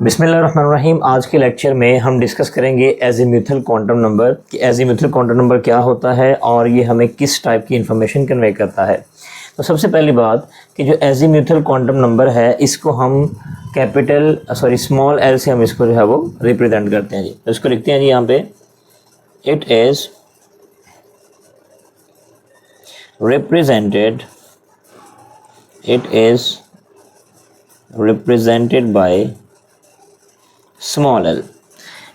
बिस्मिल्लाहिर्रहमानिर्रहीम। आज के लेक्चर में हम डिस्कस करेंगे एजीम्यूथल क्वांटम नंबर कि एजीम्यूथल क्वांटम नंबर क्या होता है और ये हमें किस टाइप की इंफॉर्मेशन कन्वे करता है। तो सबसे पहली बात कि जो एजीम्यूथल क्वांटम नंबर है इसको हम स्मॉल एल से हम इसको जो है वो रिप्रेजेंट करते हैं जी। तो इसको लिखते हैं जी यहाँ पे, it is represented by small L.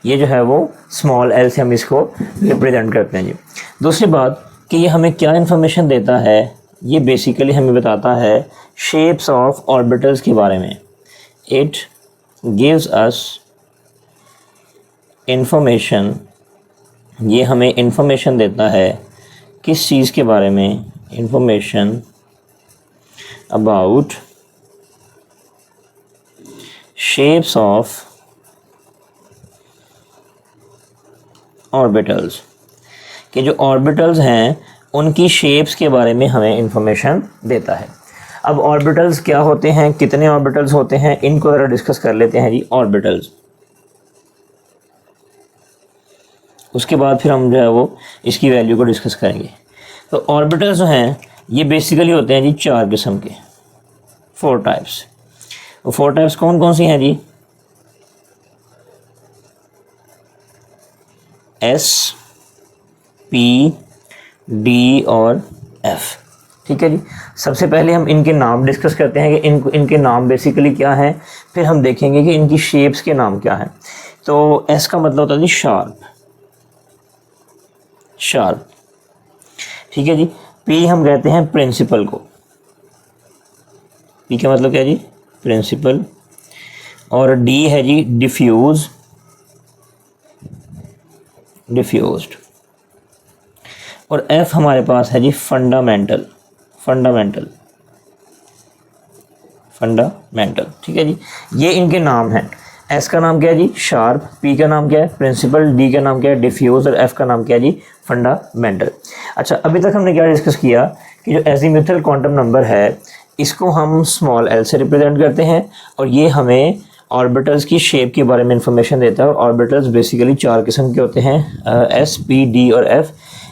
ये जो है वो स्मॉल एल से हम इसको रिप्रेजेंट करते हैं जी। दूसरी बात कि ये हमें क्या इन्फॉर्मेशन देता है, ये बेसिकली हमें बताता है शेप्स ऑफ ऑर्बिटल्स के बारे में। इट गिव्स अस इंफॉर्मेशन, ये हमें इंफॉर्मेशन देता है किस चीज़ के बारे में, information about shapes of orbitals, कि जो ऑर्बिटल्स हैं उनकी शेप्स के बारे में हमें इंफॉर्मेशन देता है। अब ऑर्बिटल्स क्या होते हैं, कितने ऑर्बिटल्स होते हैं, इनको ज़रा डिस्कस कर लेते हैं जी। ऑर्बिटल्स, उसके बाद फिर हम जो है वो इसकी वैल्यू को डिस्कस करेंगे। तो ऑर्बिटल्स जो हैं ये बेसिकली होते हैं जी 4 किस्म के, 4 टाइप्स। वो 4 टाइप्स कौन कौन सी हैं जी? एस, पी, डी और एफ। ठीक है जी। सबसे पहले हम इनके नाम डिस्कस करते हैं कि इनके नाम बेसिकली क्या हैं, फिर हम देखेंगे कि इनकी शेप्स के नाम क्या हैं। तो एस का मतलब होता है जी शार्प। ठीक है जी। पी हम कहते हैं प्रिंसिपल को, पी का मतलब क्या है जी? प्रिंसिपल। और डी है जी डिफ्यूज्ड। और एफ हमारे पास है जी फंडामेंटल। ठीक है जी। ये इनके नाम हैं। एस का नाम क्या है जी? शार्प। पी का नाम क्या है? प्रिंसिपल। डी का नाम क्या है? डिफ्यूज। और एफ का नाम क्या है जी? फंडामेंटल। अच्छा, अभी तक हमने क्या डिस्कस किया कि जो एजीम्यूथल क्वांटम नंबर है इसको हम स्मॉल एल से रिप्रेजेंट करते हैं और ये हमें ऑर्बिटल्स की शेप के बारे में इंफॉर्मेशन देता है। और ऑर्बिटल्स बेसिकली 4 किस्म के होते हैं, एस, पी, डी और एफ।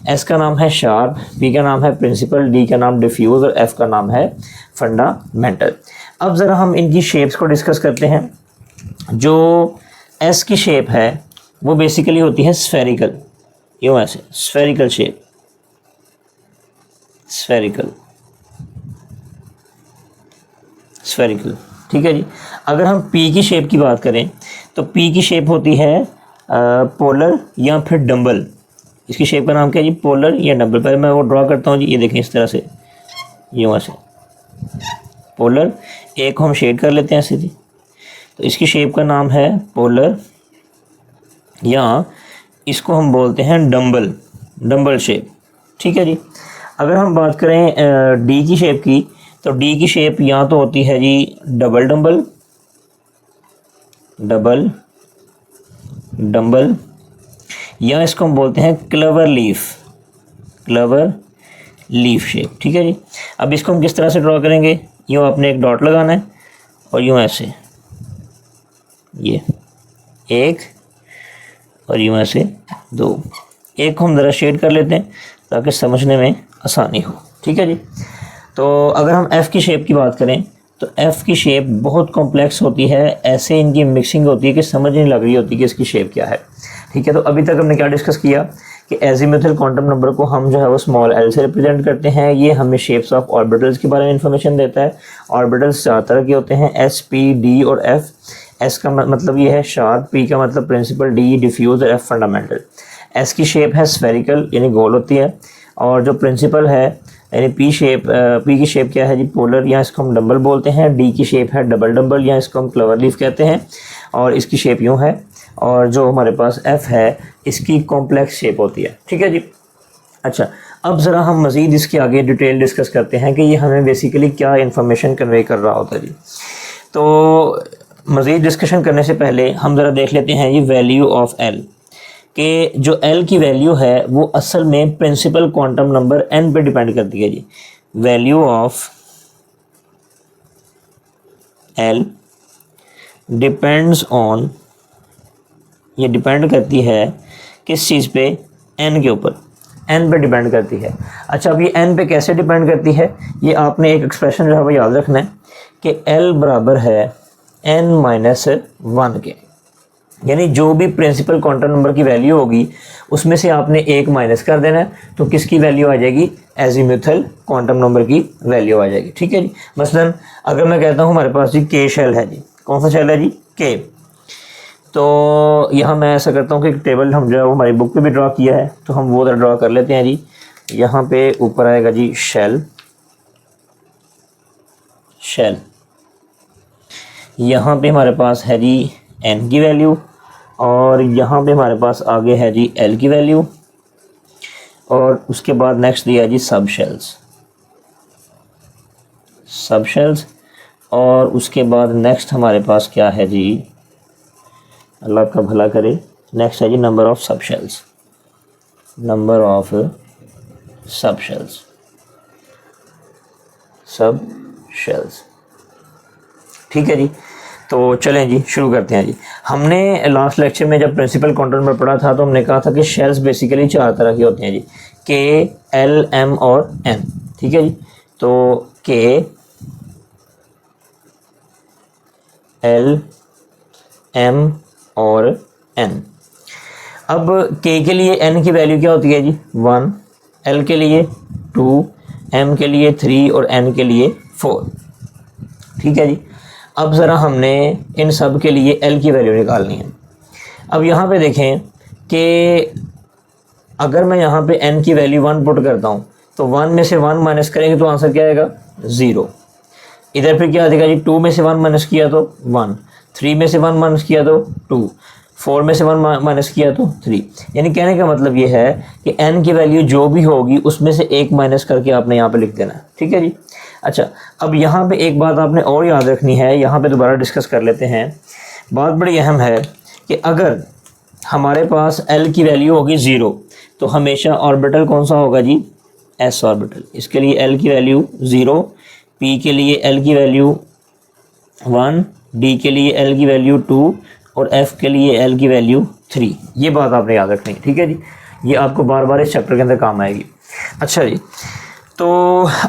एस का नाम है शार्प, पी का नाम है प्रिंसिपल, डी का नाम डिफ्यूज और एफ का नाम है फंडामेंटल। अब ज़रा हम इनकी शेप्स को डिस्कस करते हैं। जो एस की शेप है वो बेसिकली होती है स्फेरिकल, यूँ ऐसे स्फेरिकल शेप, स्फेरिकल। ठीक है जी। अगर हम पी की शेप की बात करें तो पी की शेप होती है पोलर या फिर डंबल। इसकी शेप का नाम क्या है जी? पोलर या डंबल। पहले मैं वो ड्रॉ करता हूँ जी, ये देखें इस तरह से, यूँ ऐसे पोलर। एक को हम शेड कर लेते हैं ऐसे जी। तो इसकी शेप का नाम है पोलर, या इसको हम बोलते हैं डंबल शेप। ठीक है जी। अगर हम बात करें डी की शेप की, तो डी की शेप या तो होती है जी डबल डंबल, या इसको हम बोलते हैं क्लवर लीफ शेप। ठीक है जी। अब इसको हम किस तरह से ड्रॉ करेंगे? यूँ आपने एक डॉट लगाना है और यूँ ऐसे, ये एक और यूँ ऐसे 2। एक को हम ज़रा शेड कर लेते हैं ताकि समझने में आसानी हो। ठीक है जी। तो अगर हम एफ़ की शेप की बात करें तो एफ़ की शेप बहुत कॉम्प्लेक्स होती है, ऐसे इनकी मिक्सिंग होती है कि समझ नहीं लग रही होती कि इसकी शेप क्या है। ठीक है। तो अभी तक हमने क्या डिस्कस किया कि एजीम्यूथल क्वांटम नंबर को हम जो है वो स्मॉल एल से रिप्रेजेंट करते हैं। ये हमें शेप्स ऑफ ऑर्बिटल्स के बारे में इंफॉर्मेशन देता है। ऑर्बिटल्स 4 तरह के होते हैं, एस, पी, डी और एफ। एस का मतलब ये है शार्प, पी का मतलब प्रिंसिपल, डी डिफ्यूज और एफ फंडामेंटल। एस की शेप है स्फेरिकल यानी गोल होती है, और जो प्रिंसिपल है यानी पी की शेप क्या है जी? पोलर, या इसको हम डंबल बोलते हैं। डी की शेप है डबल, या इसको हम क्लवर लीफ कहते हैं, और इसकी शेप यूँ है। और जो हमारे पास एफ़ है इसकी कॉम्प्लेक्स शेप होती है। ठीक है जी। अच्छा, अब ज़रा हम मज़ीद इसके आगे डिटेल डिस्कस करते हैं कि ये हमें बेसिकली क्या इन्फॉर्मेशन कन्वे कर रहा होता है जी। तो मज़ीद डिस्कशन करने से पहले हम ज़रा देख लेते हैं ये वैल्यू ऑफ एल, कि जो एल की वैल्यू है वो असल में प्रिंसिपल क्वांटम नंबर एन पे डिपेंड करती है जी। Value of l depends on, ये डिपेंड करती है किस चीज़ पे, एन के ऊपर, एन पे डिपेंड करती है। अच्छा, अब ये एन पे कैसे डिपेंड करती है, ये आपने एक एक्सप्रेशन जो है वो याद रखना है कि एल बराबर है एन माइनस 1 के, यानी जो भी प्रिंसिपल क्वांटम नंबर की वैल्यू होगी उसमें से आपने एक माइनस कर देना है, तो किसकी वैल्यू आ जाएगी, एजीमुथल क्वांटम नंबर की वैल्यू आ जाएगी। ठीक है जी। मसलन अगर मैं कहता हूँ हमारे पास जी के शेल है जी, कौन सा शेल है जी, के, तो यहाँ मैं ऐसा करता हूँ कि टेबल हम जो है वो हमारी बुक पे भी ड्रा किया है, तो हम वो ड्रा कर लेते हैं जी। यहाँ पे ऊपर आएगा जी शेल, शेल, यहाँ पे हमारे पास है जी एन की वैल्यू, और यहाँ पे हमारे पास आगे है जी एल की वैल्यू, और उसके बाद नेक्स्ट दिया जी सब शेल्स, सब शेल्स, और उसके बाद नेक्स्ट हमारे पास क्या है जी, अल्लाह का भला करे, नेक्स्ट है जी नंबर ऑफ सब शेल्स, नंबर ऑफ सब शेल्स, सब शेल्स। ठीक है जी। तो चलें जी शुरू करते हैं जी। हमने लास्ट लेक्चर में जब प्रिंसिपल क्वांटम नंबर पढ़ा था तो हमने कहा था कि शेल्स बेसिकली 4 तरह के होते हैं जी, के, एल, एम और एन। ठीक है जी। तो के, एल, एम और एन। अब के लिए एन की वैल्यू क्या होती है जी, 1, एल के लिए 2, एम के लिए 3 और एन के लिए 4। ठीक है जी। अब ज़रा हमने इन सब के लिए एल की वैल्यू निकालनी है। अब यहाँ पे देखें कि अगर मैं यहाँ पे एन की वैल्यू 1 पुट करता हूँ तो 1 में से 1 माइनस करेंगे तो आंसर क्या आएगा, 0। इधर फिर क्या आ जाएगा जी, 2 में से 1 माइनस किया तो 1, 3 में से 1 माइनस किया तो 2, 4 में से 1 माइनस किया तो 3। यानी कहने का मतलब ये है कि एन की वैल्यू जो भी होगी उसमें से 1 माइनस करके आपने यहाँ पे लिख देना है। ठीक है जी। अच्छा, अब यहाँ पे एक बात आपने और याद रखनी है, यहाँ पे दोबारा डिस्कस कर लेते हैं। बात बड़ी अहम है कि अगर हमारे पास एल की वैल्यू होगी 0 तो हमेशा ऑर्बिटल कौन सा होगा जी, एस ऑर्बिटल। इसके लिए एल की वैल्यू 0, पी के लिए एल की वैल्यू 1, डी के लिए एल की वैल्यू 2 और एफ के लिए एल की वैल्यू 3। ये बात आपने याद रखनी है। ठीक है जी। ये आपको बार बार इस चैप्टर के अंदर काम आएगी। अच्छा जी, तो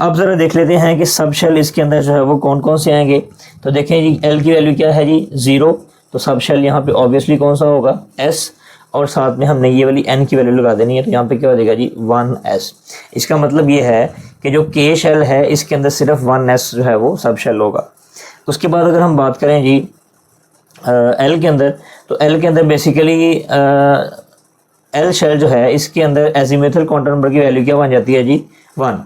अब ज़रा देख लेते हैं कि सब शेल इसके अंदर जो है वो कौन कौन से आएंगे। तो देखें जी, एल की वैल्यू क्या है जी, 0, तो सब शेल यहाँ पे ऑब्वियसली कौन सा होगा, एस, और साथ में हमने ये वाली एन की वैल्यू लगा देनी है, तो यहाँ पे क्या हो जाएगा जी 1s। इसका मतलब ये है कि जो के शेल है इसके अंदर सिर्फ 1s जो है वो सब शेल होगा। उसके बाद अगर हम बात करें जी एल के अंदर, तो एल के अंदर बेसिकली एल शेल जो है इसके अंदर एजीमुथल क्वांटम नंबर की वैल्यू क्या बन जाती है जी, 1।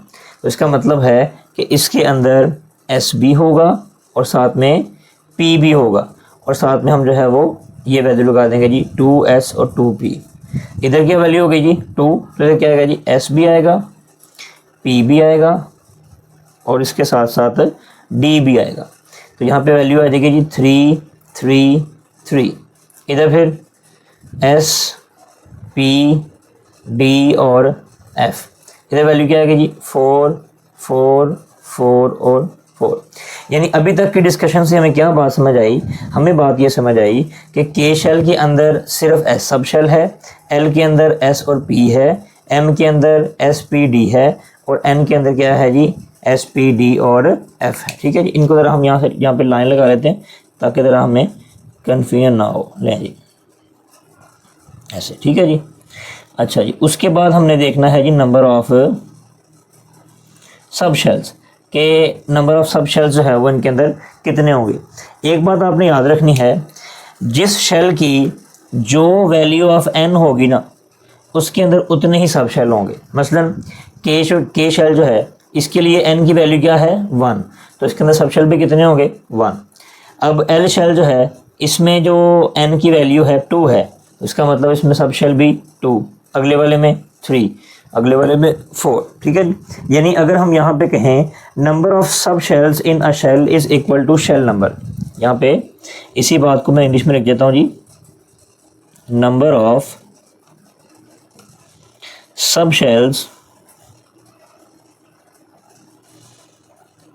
तो इसका मतलब है कि इसके अंदर एस भी होगा और साथ में पी भी होगा, और साथ में हम जो है वो ये वैल्यू लगा देंगे जी 2s और 2p। इधर क्या वैल्यू हो गई जी 2, तो इधर क्या आएगा जी, एस भी आएगा, पी भी आएगा और इसके साथ साथ डी भी आएगा। तो यहाँ पे वैल्यू आ जाएगी जी 3 3 3। इधर फिर एस, पी, डी और एफ। इधर वैल्यू क्या आएगी जी 4 4 4 और 4। यानी अभी तक की डिस्कशन से हमें क्या बात समझ आई, हमें बात ये समझ आई कि के शेल के अंदर सिर्फ एस सब शेल है, एल के अंदर एस और पी है, एम के अंदर एस पी डी है, और एन के अंदर क्या है जी, एस पी डी और एफ है। ठीक है जी। इनको ज़रा हम यहाँ पे लाइन लगा लेते हैं ताकि ज़रा हमें कन्फ्यूजन ना हो। लें जी ऐसे। ठीक है जी। अच्छा जी, उसके बाद हमने देखना है जी नंबर ऑफ सब शेल्स, के नंबर ऑफ सब शेल्स जो है वो इनके अंदर कितने होंगे। एक बात आपने याद रखनी है, जिस शेल की जो वैल्यू ऑफ एन होगी ना उसके अंदर उतने ही सब शेल होंगे। मसलन के शेल जो है इसके लिए एन की वैल्यू क्या है 1, तो इसके अंदर सब शेल भी कितने होंगे 1। अब एल शेल जो है इसमें जो एन की वैल्यू है 2 है, इसका मतलब इसमें सब शेल भी 2, अगले वाले में 3, अगले वाले में 4। ठीक है जी। यानी अगर हम यहाँ पे कहें नंबर ऑफ सब shells in a shell is equal to shell number, यहाँ पे इसी बात को मैं इंग्लिश में लिख देता हूँ जी, नंबर ऑफ सब शेल्स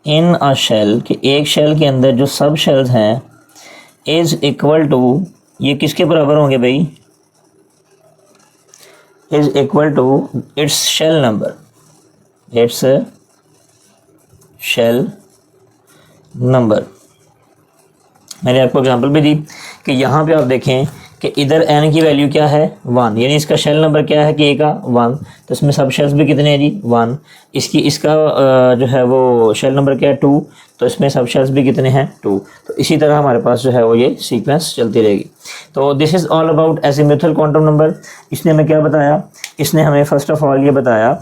इन अ शेल, कि एक शेल के अंदर जो सब शेल्स हैं इज इक्वल टू, ये किसके बराबर होंगे भाई, is equal to its shell number, its shell number. मैंने आपको एग्जांपल भी दी कि यहाँ पे आप देखें कि इधर n की वैल्यू क्या है 1, यानी इसका शेल नंबर क्या है कि a का 1, तो इसमें सब शेल्स भी कितने हैं जी 1। इसका जो है वो शेल नंबर क्या है 2, तो इसमें सब शेल्स भी कितने हैं 2। तो इसी तरह हमारे पास जो है वो ये सीक्वेंस चलती रहेगी। तो this is all about azimuthal quantum number. इसने हमें क्या बताया, इसने हमें फर्स्ट ऑफ ऑल ये बताया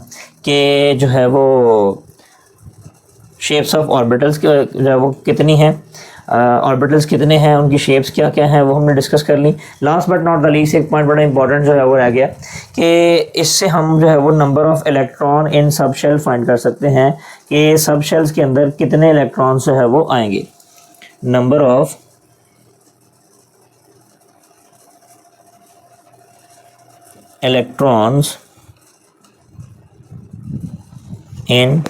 कि जो है वो शेप्स ऑफ ऑर्बिटल्स जो है वो कितनी हैं, ऑर्बिटल्स कितने हैं, उनकी शेप्स क्या क्या हैं, वो हमने डिस्कस कर ली। Last but not the least एक पॉइंट बड़ा इंपॉर्टेंट जो है वो रह गया कि इससे हम जो है वो नंबर ऑफ इलेक्ट्रॉन इन सब शेल फाइंड कर सकते हैं कि सब शेल्स के अंदर कितने इलेक्ट्रॉन्स जो है वो आएंगे। नंबर ऑफ इलेक्ट्रॉन्स इन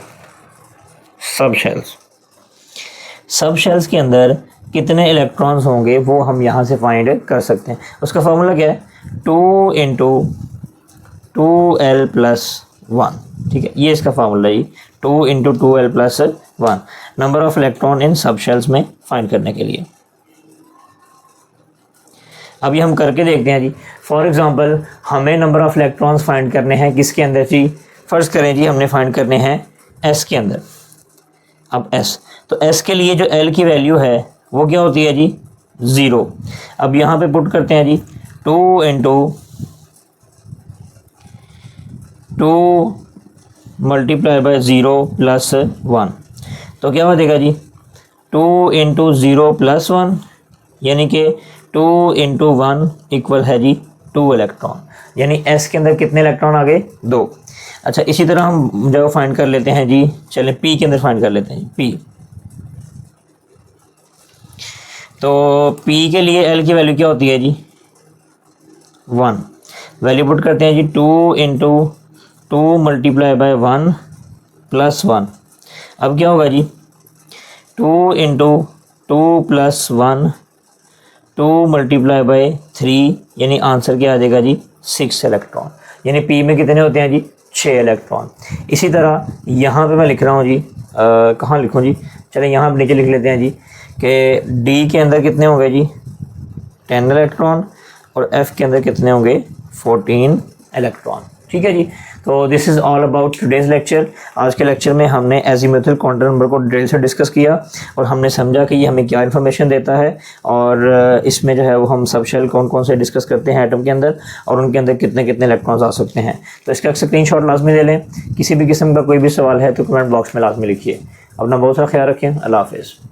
सब शेल्स, सब शेल्स के अंदर कितने इलेक्ट्रॉन्स होंगे वो हम यहाँ से फाइंड कर सकते हैं। उसका फॉर्मूला क्या है 2 इंटू 2l+1, ठीक है, ये इसका फार्मूला है 2 into 2l+1 number of electron in सब शेल्स में फाइंड करने के लिए। अब ये हम करके देखते हैं जी। फॉर एग्जांपल हमें नंबर ऑफ इलेक्ट्रॉन्स फाइंड करने हैं किसके अंदर जी, फर्ज करें जी हमने फाइंड करने हैं s के अंदर। अब s, तो s के लिए जो l की वैल्यू है वो क्या होती है जी 0। अब यहाँ पे पुट करते हैं जी 2 इंटू 2 मल्टीप्लाई बाय 0+1, तो क्या हो जाएगा जी 2 इंटू 0+1, यानी कि 2 इंटू 1 इक्वल है जी 2 इलेक्ट्रॉन, यानी s के अंदर कितने इलेक्ट्रॉन आ गए 2। अच्छा, इसी तरह हम जो फाइंड कर लेते हैं जी, चलें p के अंदर फाइंड कर लेते हैं p। तो p के लिए l की वैल्यू क्या होती है जी 1, वैल्यू पुट करते हैं जी 2 इंटू 2 मल्टीप्लाई बाय 1+1। अब क्या होगा जी 2 इंटू 2+1 2 मल्टीप्लाई बाय 3, यानी आंसर क्या आ जाएगा जी 6 इलेक्ट्रॉन, यानी p में कितने होते हैं जी 6 इलेक्ट्रॉन। इसी तरह यहाँ पे मैं लिख रहा हूँ जी, कहाँ लिखूँ जी, चलें यहाँ नीचे लिख लेते हैं जी कि d के अंदर कितने होंगे जी 10 इलेक्ट्रॉन और f के अंदर कितने होंगे 14 इलेक्ट्रॉन। ठीक है जी। तो this is all about today's lecture. आज के लेक्चर में हमने एजीमुथल क्वांटम नंबर को डिटेल से डिस्कस किया और हमने समझा कि ये हमें क्या इन्फॉर्मेशन देता है और इसमें जो है वो हम सब शेल कौन कौन से डिस्कस करते हैं एटम के अंदर और उनके अंदर कितने कितने इलेक्ट्रॉन्स आ सकते हैं। तो इसका स्क्रीनशॉट लाजमी ले लें। किसी भी किस्म का कोई भी सवाल है तो कमेंट बॉक्स में लाजमी लिखिए। अपना बहुत सारा ख्याल रखें। अल्लाह हाफ़िज़।